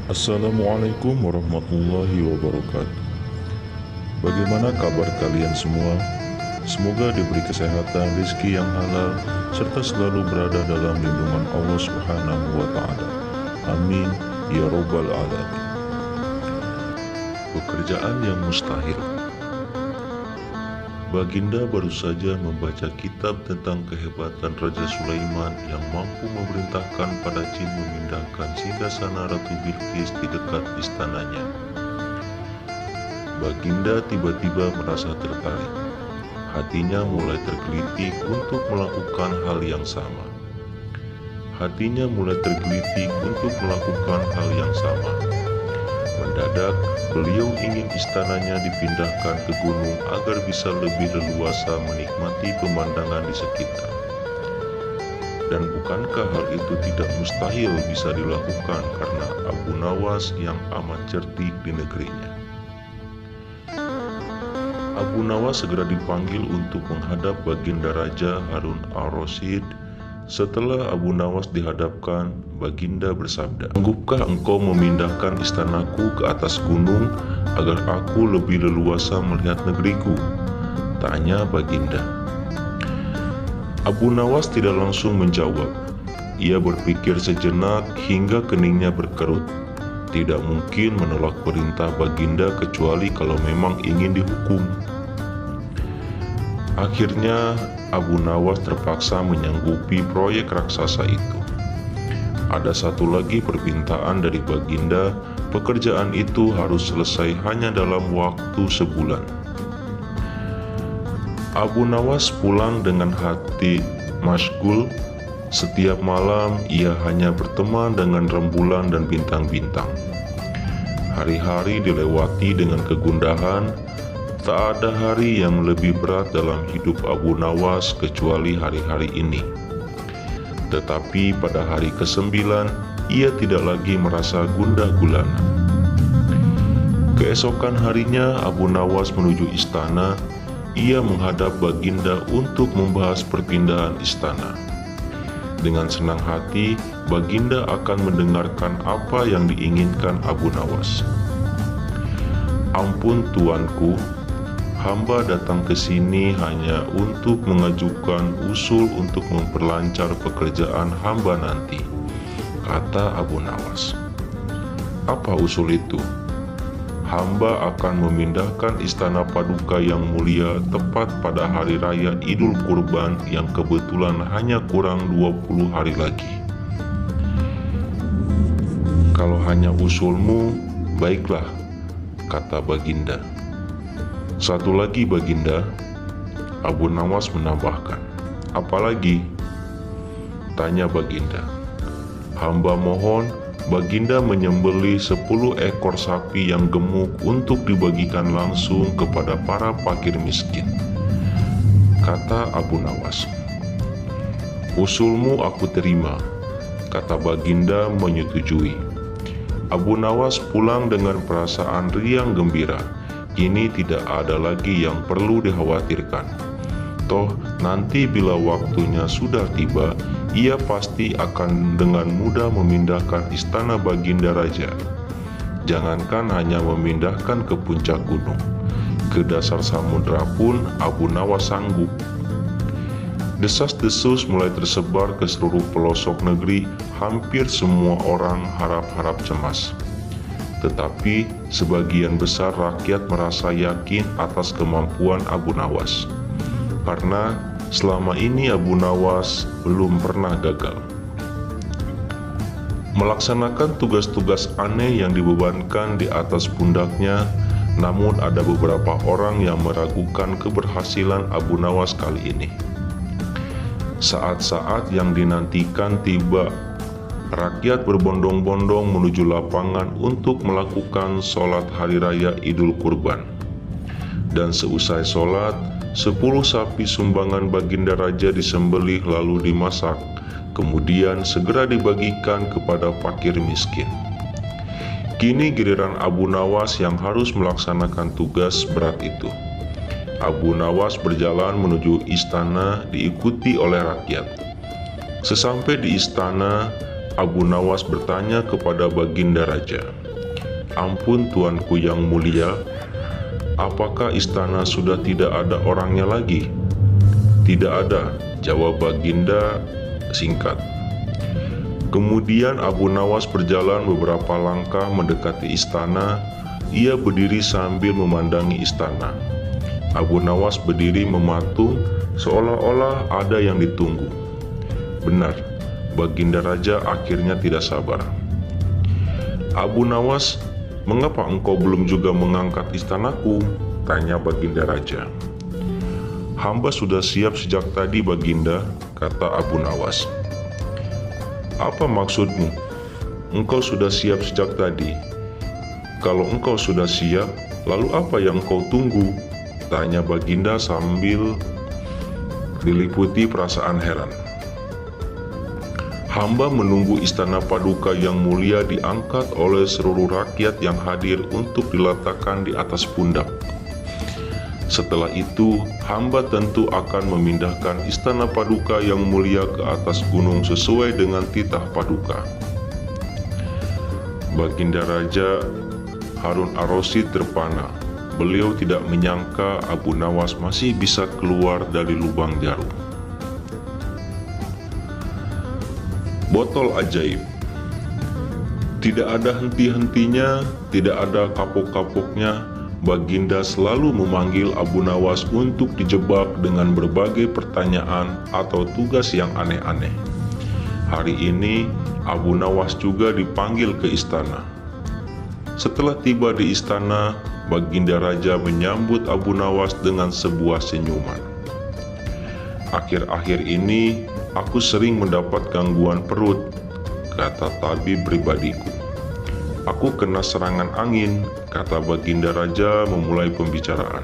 Assalamualaikum warahmatullahi wabarakatuh. Bagaimana kabar kalian semua? Semoga diberi kesehatan, rezeki yang halal, serta selalu berada dalam lindungan Allah Subhanahu wa Ta'ala. Amin ya Rabbal 'Alamin. Pekerjaan yang mustahil. Baginda baru saja membaca kitab tentang kehebatan Raja Sulaiman yang mampu memerintahkan pada jin memindahkan singgasana Ratu Bilqis di dekat istananya. Baginda tiba-tiba merasa tertarik. Hatinya mulai tergelitik untuk melakukan hal yang sama. Mendadak, beliau ingin istananya dipindahkan ke gunung agar bisa lebih leluasa menikmati pemandangan di sekitar. Dan bukankah hal itu tidak mustahil bisa dilakukan karena Abu Nawas yang amat cerdik di negerinya? Abu Nawas segera dipanggil untuk menghadap Baginda Raja Harun al-Rasyid. Setelah Abu Nawas dihadapkan, Baginda bersabda, "Sanggupkah engkau memindahkan istanaku ke atas gunung agar aku lebih leluasa melihat negeriku?" tanya Baginda. Abu Nawas tidak langsung menjawab. Ia berpikir sejenak hingga keningnya berkerut. Tidak mungkin menolak perintah Baginda kecuali kalau memang ingin dihukum. Akhirnya Abu Nawas terpaksa menyanggupi proyek raksasa itu. Ada satu lagi permintaan dari Baginda, pekerjaan itu harus selesai hanya dalam waktu sebulan. Abu Nawas pulang dengan hati masyghul. Setiap malam ia hanya berteman dengan rembulan dan bintang-bintang. Hari-hari dilewati dengan kegundahan. Tak ada hari yang lebih berat dalam hidup Abu Nawas kecuali hari-hari ini. Tetapi pada hari ke-9, ia tidak lagi merasa gundah gulana. Keesokan harinya Abu Nawas menuju istana. Ia menghadap Baginda untuk membahas perpindahan istana. Dengan senang hati, Baginda akan mendengarkan apa yang diinginkan Abu Nawas. "Ampun tuanku, hamba datang ke sini hanya untuk mengajukan usul untuk memperlancar pekerjaan hamba nanti," kata Abu Nawas. "Apa usul itu?" "Hamba akan memindahkan istana paduka yang mulia tepat pada hari raya Idul Kurban yang kebetulan hanya kurang 20 hari lagi." "Kalau hanya usulmu, baiklah," kata Baginda. "Satu lagi Baginda," Abu Nawas menambahkan. "Apalagi?" tanya Baginda. "Hamba mohon Baginda menyembelih 10 ekor sapi yang gemuk untuk dibagikan langsung kepada para fakir miskin," kata Abu Nawas. "Usulmu aku terima," kata Baginda menyetujui. Abu Nawas pulang dengan perasaan riang gembira. Kini tidak ada lagi yang perlu dikhawatirkan. Toh nanti bila waktunya sudah tiba, ia pasti akan dengan mudah memindahkan istana Baginda Raja. Jangankan hanya memindahkan ke puncak gunung, ke dasar samudra pun Abu Nawas sanggup. Desas-desus mulai tersebar ke seluruh pelosok negeri. Hampir semua orang harap-harap cemas. Tetapi sebagian besar rakyat merasa yakin atas kemampuan Abu Nawas, karena selama ini Abu Nawas belum pernah gagal melaksanakan tugas-tugas aneh yang dibebankan di atas pundaknya. Namun ada beberapa orang yang meragukan keberhasilan Abu Nawas kali ini. Saat-saat yang dinantikan tiba. Rakyat berbondong-bondong menuju lapangan untuk melakukan sholat hari raya Idul Kurban. Dan seusai sholat, 10 sapi sumbangan Baginda Raja disembelih lalu dimasak, kemudian segera dibagikan kepada fakir miskin. Kini giliran Abu Nawas yang harus melaksanakan tugas berat itu. Abu Nawas berjalan menuju istana diikuti oleh rakyat. Sesampai di istana, Abu Nawas bertanya kepada Baginda Raja, "Ampun tuanku yang mulia, apakah istana sudah tidak ada orangnya lagi?" "Tidak ada," jawab Baginda singkat. Kemudian Abu Nawas berjalan beberapa langkah mendekati istana. Ia berdiri sambil memandangi istana. Abu Nawas berdiri mematung seolah-olah ada yang ditunggu. Benar, Baginda Raja akhirnya tidak sabar. "Abu Nawas, mengapa engkau belum juga mengangkat istanaku?" tanya Baginda Raja. "Hamba sudah siap sejak tadi, Baginda," kata Abu Nawas. "Apa maksudmu? Engkau sudah siap sejak tadi? Kalau engkau sudah siap, lalu apa yang engkau tunggu?" tanya Baginda sambil diliputi perasaan heran. "Hamba menunggu istana paduka yang mulia diangkat oleh seluruh rakyat yang hadir untuk diletakkan di atas pundak. Setelah itu, hamba tentu akan memindahkan istana paduka yang mulia ke atas gunung sesuai dengan titah paduka." Baginda Raja Harun ar-Rasyid terpana. Beliau tidak menyangka Abu Nawas masih bisa keluar dari lubang jarum. Botol ajaib. Tidak ada henti-hentinya, tidak ada kapok-kapoknya, Baginda selalu memanggil Abu Nawas untuk dijebak dengan berbagai pertanyaan atau tugas yang aneh-aneh. Hari ini, Abu Nawas juga dipanggil ke istana. Setelah tiba di istana, Baginda Raja menyambut Abu Nawas dengan sebuah senyuman. "Akhir-akhir ini, aku sering mendapat gangguan perut," kata tabib pribadiku. "Aku kena serangan angin," kata Baginda Raja memulai pembicaraan.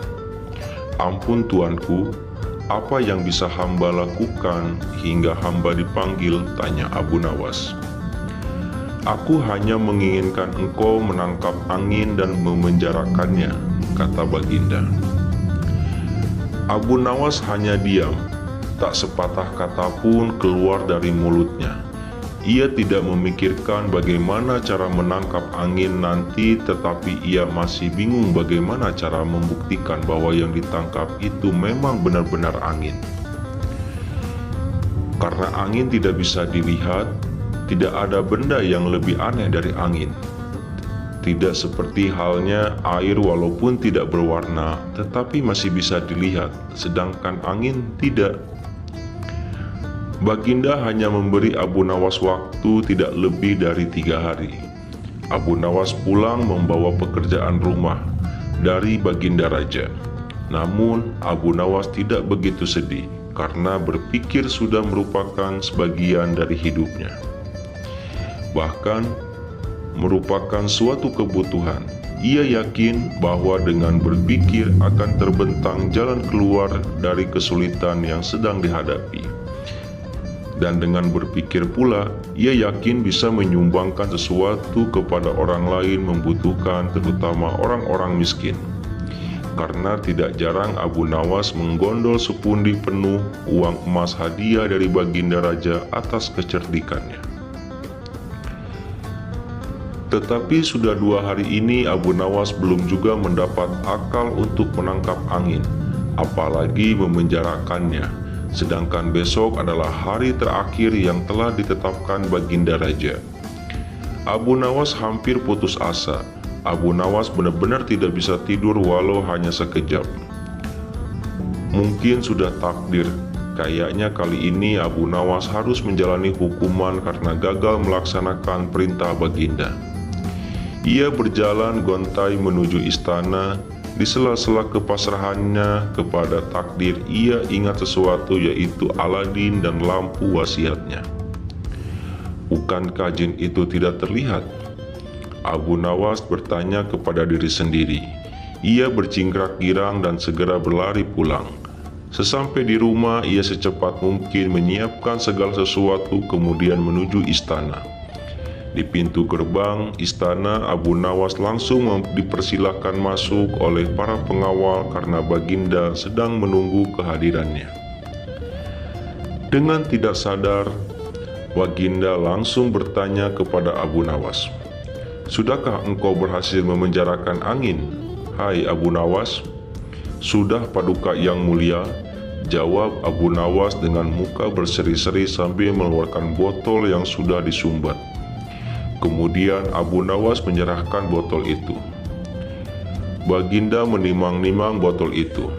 "Ampun tuanku, apa yang bisa hamba lakukan hingga hamba dipanggil?" tanya Abu Nawas. "Aku hanya menginginkan engkau menangkap angin dan memenjarakannya," kata Baginda. Abu Nawas hanya diam, tak sepatah kata pun keluar dari mulutnya. Ia tidak memikirkan bagaimana cara menangkap angin nanti, tetapi ia masih bingung bagaimana cara membuktikan bahwa yang ditangkap itu memang benar-benar angin. Karena angin tidak bisa dilihat, tidak ada benda yang lebih aneh dari angin. Tidak seperti halnya air, walaupun tidak berwarna, tetapi masih bisa dilihat, sedangkan angin tidak. Baginda hanya memberi Abu Nawas waktu tidak lebih dari 3 hari. Abu Nawas pulang membawa pekerjaan rumah dari Baginda Raja. Namun Abu Nawas tidak begitu sedih, karena berpikir sudah merupakan sebagian dari hidupnya. Bahkan merupakan suatu kebutuhan. Ia yakin bahwa dengan berpikir akan terbentang jalan keluar dari kesulitan yang sedang dihadapi. Dan dengan berpikir pula, ia yakin bisa menyumbangkan sesuatu kepada orang lain membutuhkan, terutama orang-orang miskin. Karena tidak jarang Abu Nawas menggondol sepundi penuh uang emas hadiah dari Baginda Raja atas kecerdikannya. Tetapi sudah 2 hari ini Abu Nawas belum juga mendapat akal untuk menangkap angin, apalagi memenjarakannya. Sedangkan besok adalah hari terakhir yang telah ditetapkan Baginda Raja. Abu Nawas hampir putus asa. Abu Nawas benar-benar tidak bisa tidur walau hanya sekejap. Mungkin sudah takdir. Kayaknya kali ini Abu Nawas harus menjalani hukuman karena gagal melaksanakan perintah Baginda. Ia berjalan gontai menuju istana. Di sela-sela kepasrahannya kepada takdir, ia ingat sesuatu, yaitu Aladin dan lampu wasiatnya. Bukankah jin itu tidak terlihat? Abu Nawas bertanya kepada diri sendiri. Ia bercingkrak girang dan segera berlari pulang. Sesampai di rumah, ia secepat mungkin menyiapkan segala sesuatu kemudian menuju istana. Di pintu gerbang istana, Abu Nawas langsung dipersilakan masuk oleh para pengawal karena Baginda sedang menunggu kehadirannya. Dengan tidak sadar, Baginda langsung bertanya kepada Abu Nawas, "Sudahkah engkau berhasil memenjarakan angin, hai Abu Nawas?" "Sudah, Paduka yang mulia," jawab Abu Nawas dengan muka berseri-seri sambil mengeluarkan botol yang sudah disumbat. Kemudian Abu Nawas menyerahkan botol itu. Baginda menimang-nimang botol itu.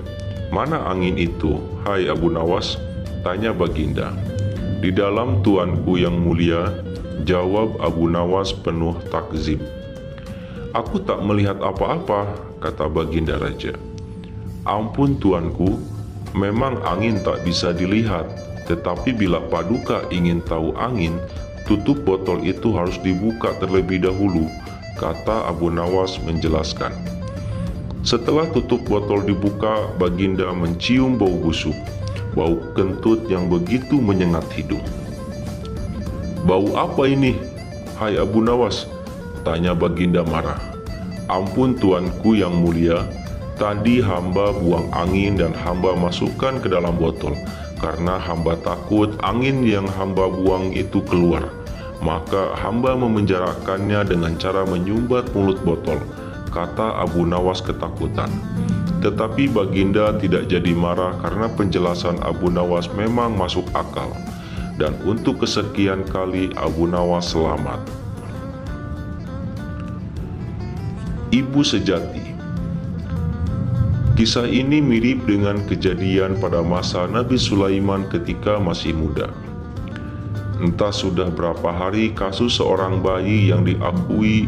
"Mana angin itu, hai Abu Nawas?" tanya Baginda. "Di dalam tuanku yang mulia," jawab Abu Nawas penuh takzim. "Aku tak melihat apa-apa," kata Baginda Raja. "Ampun tuanku, memang angin tak bisa dilihat, tetapi bila Paduka ingin tahu angin, tutup botol itu harus dibuka terlebih dahulu," kata Abu Nawas menjelaskan. Setelah tutup botol dibuka, Baginda mencium bau busuk, bau kentut yang begitu menyengat hidung. "Bau apa ini, hai Abu Nawas?" tanya Baginda marah. "Ampun tuanku yang mulia, tadi hamba buang angin dan hamba masukkan ke dalam botol, karena hamba takut angin yang hamba buang itu keluar. Maka hamba memenjarakannya dengan cara menyumbat mulut botol," kata Abu Nawas ketakutan. Tetapi Baginda tidak jadi marah karena penjelasan Abu Nawas memang masuk akal. Dan untuk kesekian kali Abu Nawas selamat. Ibu sejati. Kisah ini mirip dengan kejadian pada masa Nabi Sulaiman ketika masih muda. Entah sudah berapa hari kasus seorang bayi yang diakui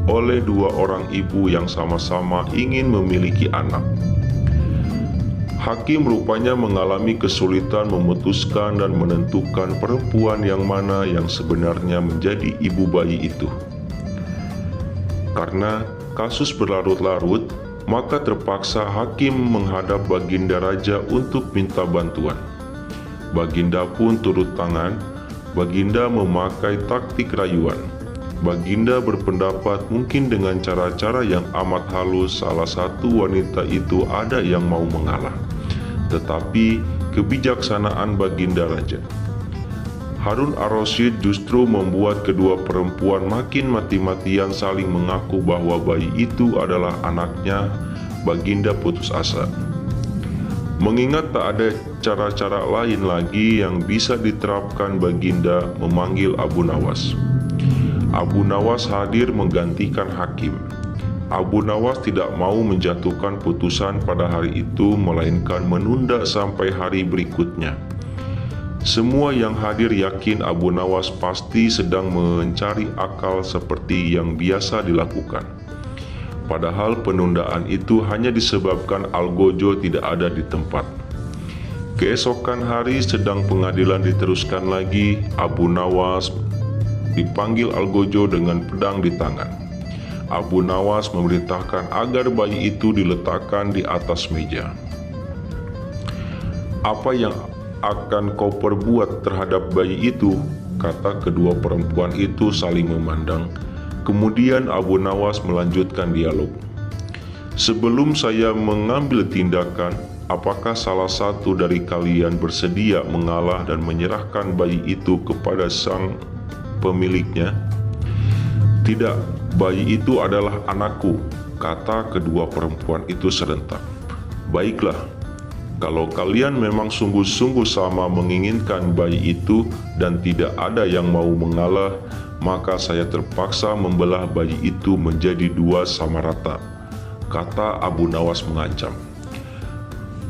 oleh dua orang ibu yang sama-sama ingin memiliki anak. Hakim rupanya mengalami kesulitan memutuskan dan menentukan perempuan yang mana yang sebenarnya menjadi ibu bayi itu. Karena kasus berlarut-larut, maka terpaksa hakim menghadap Baginda Raja untuk minta bantuan. Baginda pun turut tangan. Baginda memakai taktik rayuan. Baginda berpendapat mungkin dengan cara-cara yang amat halus salah satu wanita itu ada yang mau mengalah. Tetapi kebijaksanaan Baginda Raja Harun ar-Rasyid justru membuat kedua perempuan makin mati-matian saling mengaku bahwa bayi itu adalah anaknya. Baginda putus asa. Mengingat tak ada cara-cara lain lagi yang bisa diterapkan, Baginda memanggil Abu Nawas. Abu Nawas hadir menggantikan hakim. Abu Nawas tidak mau menjatuhkan putusan pada hari itu, melainkan menunda sampai hari berikutnya. Semua yang hadir yakin Abu Nawas pasti sedang mencari akal seperti yang biasa dilakukan. Padahal penundaan itu hanya disebabkan Algojo tidak ada di tempat. Keesokan hari sedang pengadilan diteruskan lagi, Abu Nawas dipanggil Algojo dengan pedang di tangan. Abu Nawas memerintahkan agar bayi itu diletakkan di atas meja. "Apa yang akan kau perbuat terhadap bayi itu?" kata kedua perempuan itu saling memandang. Kemudian Abu Nawas melanjutkan dialog. "Sebelum saya mengambil tindakan, apakah salah satu dari kalian bersedia mengalah dan menyerahkan bayi itu kepada sang pemiliknya?" "Tidak, bayi itu adalah anakku," kata kedua perempuan itu serentak. "Baiklah, kalau kalian memang sungguh-sungguh sama menginginkan bayi itu dan tidak ada yang mau mengalah, maka saya terpaksa membelah bayi itu menjadi dua sama rata," kata Abu Nawas mengancam.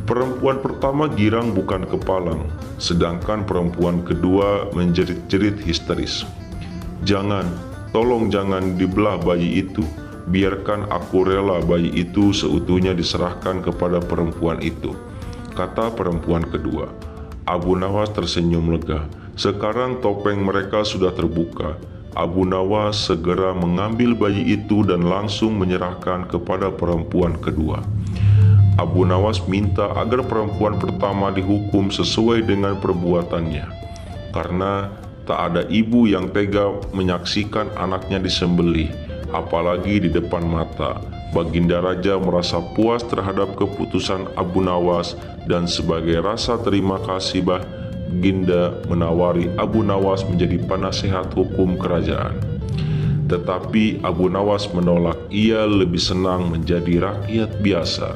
Perempuan pertama girang bukan kepalang, sedangkan perempuan kedua menjerit-jerit histeris. "Jangan, tolong jangan dibelah bayi itu. Biarkan aku rela bayi itu seutuhnya diserahkan kepada perempuan itu," kata perempuan kedua. Abu Nawas tersenyum lega. Sekarang topeng mereka sudah terbuka. Abu Nawas segera mengambil bayi itu dan langsung menyerahkan kepada perempuan kedua. Abu Nawas minta agar perempuan pertama dihukum sesuai dengan perbuatannya, karena tak ada ibu yang tega menyaksikan anaknya disembelih, apalagi di depan mata. Baginda Raja merasa puas terhadap keputusan Abu Nawas, dan sebagai rasa terima kasih Baginda menawari Abu Nawas menjadi penasehat hukum kerajaan. Tetapi Abu Nawas menolak, ia lebih senang menjadi rakyat biasa.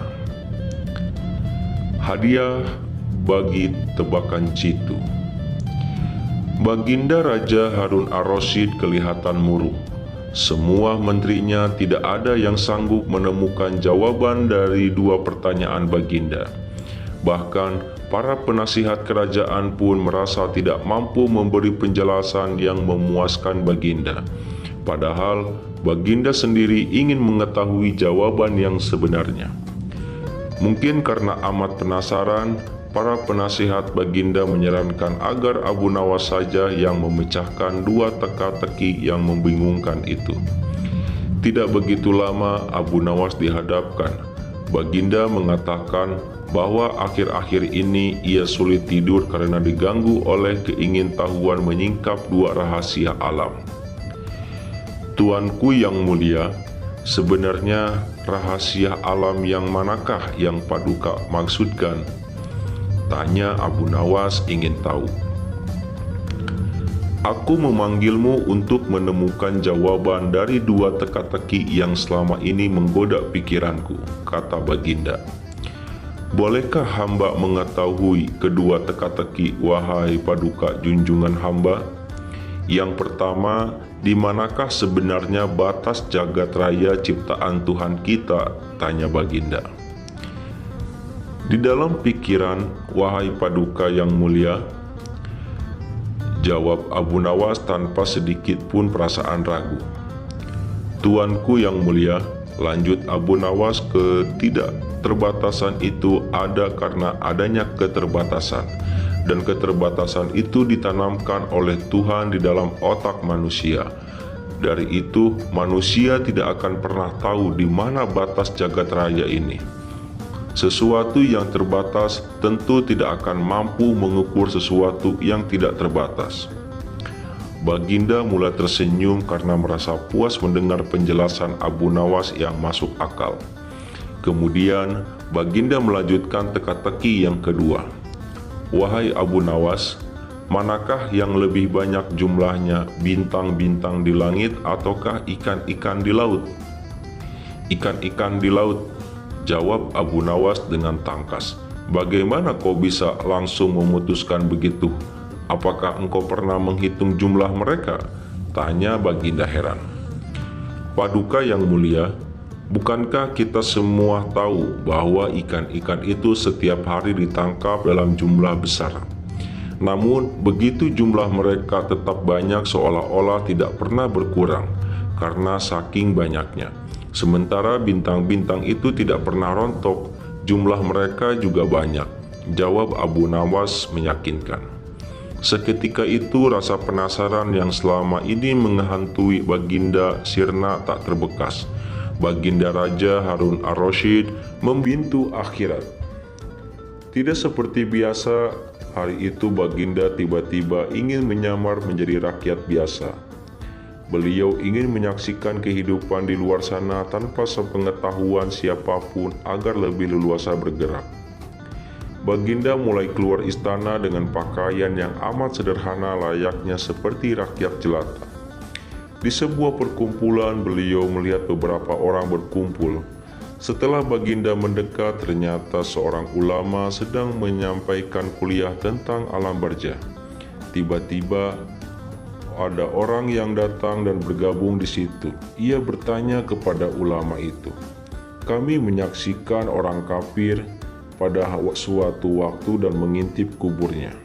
Hadiah bagi tebakan jitu. Baginda Raja Harun ar-Rasyid kelihatan murung. Semua menterinya tidak ada yang sanggup menemukan jawaban dari dua pertanyaan Baginda. Bahkan para penasihat kerajaan pun merasa tidak mampu memberi penjelasan yang memuaskan Baginda. Padahal Baginda sendiri ingin mengetahui jawaban yang sebenarnya. Mungkin karena amat penasaran, para penasihat Baginda menyarankan agar Abu Nawas saja yang memecahkan dua teka-teki yang membingungkan itu. Tidak begitu lama Abu Nawas dihadapkan. Baginda mengatakan bahwa akhir-akhir ini ia sulit tidur karena diganggu oleh keingintahuan menyingkap dua rahasia alam. Tuanku yang mulia, sebenarnya rahasia alam yang manakah yang Paduka maksudkan? Tanya Abu Nawas ingin tahu. Aku memanggilmu untuk menemukan jawaban dari dua teka-teki yang selama ini menggoda pikiranku, kata Baginda. Bolehkah hamba mengetahui kedua teka-teki, wahai Paduka junjungan hamba? Yang pertama, di manakah sebenarnya batas jagat raya ciptaan Tuhan kita? Tanya Baginda. Di dalam pikiran, wahai Paduka yang mulia, jawab Abu Nawas tanpa sedikit pun perasaan ragu. Tuanku yang mulia, lanjut Abu Nawas, ketidakterbatasan itu ada karena adanya keterbatasan, dan keterbatasan itu ditanamkan oleh Tuhan di dalam otak manusia. Dari itu, manusia tidak akan pernah tahu di mana batas jagat raya ini. Sesuatu yang terbatas tentu tidak akan mampu mengukur sesuatu yang tidak terbatas. Baginda mulai tersenyum karena merasa puas mendengar penjelasan Abu Nawas yang masuk akal. Kemudian Baginda melanjutkan teka-teki yang kedua. Wahai Abu Nawas, manakah yang lebih banyak jumlahnya, bintang-bintang di langit ataukah ikan-ikan di laut? Ikan-ikan di laut, jawab Abu Nawas dengan tangkas. Bagaimana kau bisa langsung memutuskan begitu? Apakah engkau pernah menghitung jumlah mereka? Tanya Baginda heran. Paduka yang mulia, bukankah kita semua tahu bahwa ikan-ikan itu setiap hari ditangkap dalam jumlah besar? Namun begitu jumlah mereka tetap banyak, seolah-olah tidak pernah berkurang karena saking banyaknya. Sementara bintang-bintang itu tidak pernah rontok, jumlah mereka juga banyak, jawab Abu Nawas meyakinkan. Seketika itu rasa penasaran yang selama ini menghantui Baginda sirna tak terbekas. Baginda Raja Harun ar-Rasyid membintu akhirat. Tidak seperti biasa, hari itu Baginda tiba-tiba ingin menyamar menjadi rakyat biasa. Beliau ingin menyaksikan kehidupan di luar sana tanpa sepengetahuan siapapun agar lebih leluasa bergerak. Baginda mulai keluar istana dengan pakaian yang amat sederhana layaknya seperti rakyat jelata. Di sebuah perkumpulan beliau melihat beberapa orang berkumpul. Setelah Baginda mendekat, ternyata seorang ulama sedang menyampaikan kuliah tentang alam barjah. Tiba-tiba ada orang yang datang dan bergabung di situ. Ia bertanya kepada ulama itu, "Kami menyaksikan orang kafir pada suatu waktu dan mengintip kuburnya.